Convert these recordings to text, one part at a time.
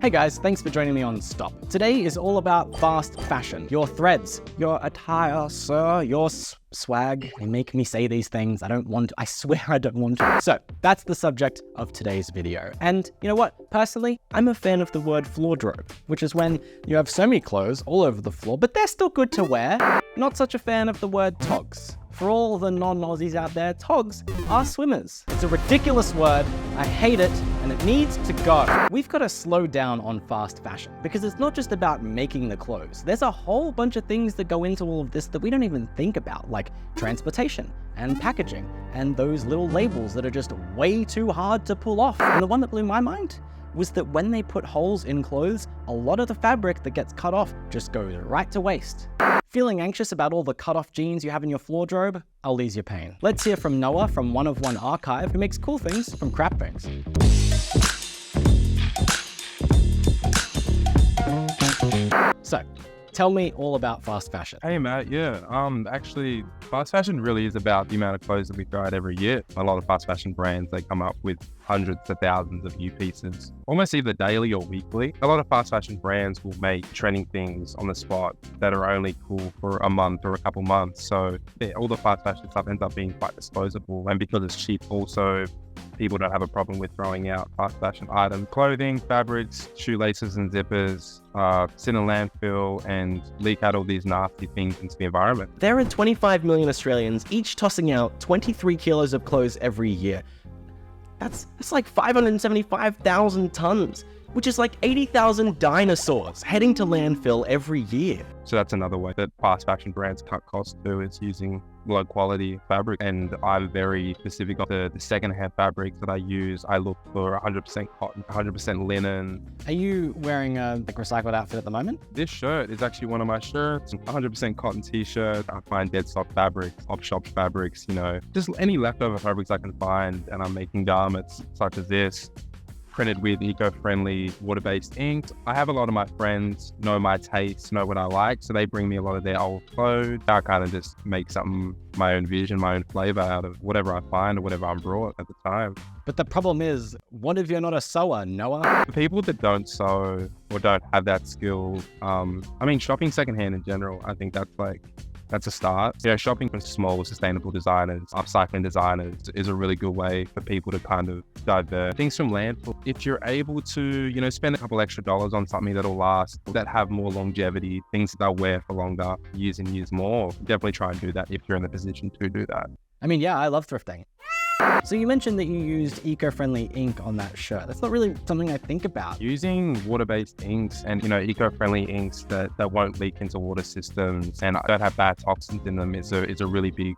Hey guys, thanks for joining me on STOP. Today is all about fast fashion. Your threads, your attire, sir, your swag. They make me say these things. I don't want to. I swear I don't want to. So that's the subject of today's video. And you know what? Personally, I'm a fan of the word floordrobe, which is when you have so many clothes all over the floor, but they're still good to wear. Not such a fan of the word togs. For all the non-Aussies out there, togs are swimmers. It's a ridiculous word, I hate it, and it needs to go. We've got to slow down on fast fashion, because it's not just about making the clothes. There's a whole bunch of things that go into all of this that we don't even think about, like transportation and packaging, and those little labels that are just way too hard to pull off. And the one that blew my mind was that when they put holes in clothes, a lot of the fabric that gets cut off just goes right to waste. Feeling anxious about all the cut-off jeans you have in your floordrobe? I'll ease your pain. Let's hear from Noah from One of One Archive, who makes cool things from crap things. So, tell me all about fast fashion. Hey Matt, yeah. Actually, fast fashion really is about the amount of clothes that we throw out every year. A lot of fast fashion brands, they come up with hundreds of thousands of new pieces, almost either daily or weekly. A lot of fast fashion brands will make trending things on the spot that are only cool for a month or a couple months. So yeah, all the fast fashion stuff ends up being quite disposable. And because it's cheap, also people don't have a problem with throwing out fast fashion items. Clothing, fabrics, shoelaces and zippers sit in landfill and leak out all these nasty things into the environment. There are 25 million Australians, each tossing out 23 kilos of clothes every year. That's like 575,000 tons, which is like 80,000 dinosaurs heading to landfill every year. So that's another way that fast fashion brands cut costs too, is using low quality fabric. And I'm very specific on the secondhand fabrics that I use. I look for 100% cotton, 100% linen. Are you wearing a recycled outfit at the moment? This shirt is actually one of my shirts, 100% cotton t-shirt. I find dead stock fabrics, op-shop fabrics, you know, just any leftover fabrics I can find. And I'm making garments such as this, printed with eco-friendly water-based ink. I have a lot of my friends know my taste, know what I like, so they bring me a lot of their old clothes. I kind of just make something, my own vision, my own flavor out of whatever I find or whatever I'm brought at the time. But the problem is, what if you're not a sewer, Noah? For people that don't sew or don't have that skill, I mean, shopping secondhand in general, I think that's a start. You know, shopping for small, sustainable designers, upcycling designers is a really good way for people to kind of divert things from landfill. If you're able to, you know, spend a couple extra dollars on something that'll last, that have more longevity, things that they'll wear for longer, years and years more, definitely try and do that if you're in the position to do that. I mean, yeah, I love thrifting. So you mentioned that you used eco-friendly ink on that shirt. That's not really something I think about. Using water-based inks and, you know, eco-friendly inks that won't leak into water systems and don't have bad toxins in them is a really big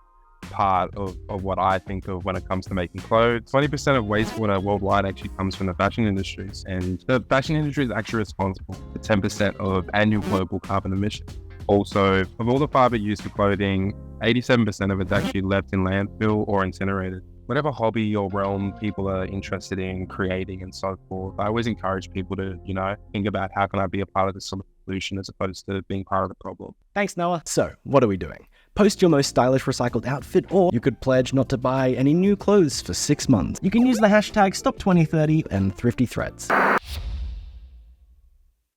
part of what I think of when it comes to making clothes. 20% of wastewater worldwide actually comes from the fashion industries, and the fashion industry is actually responsible for 10% of annual global carbon emissions. Also, of all the fiber used for clothing, 87% of it's actually left in landfill or incinerated. Whatever hobby or realm people are interested in creating and so forth, I always encourage people to, you know, think about how can I be a part of the solution as opposed to being part of the problem. Thanks, Noah. So, what are we doing? Post your most stylish recycled outfit, or you could pledge not to buy any new clothes for 6 months. You can use the hashtag STOP2030 and Thrifty Threads.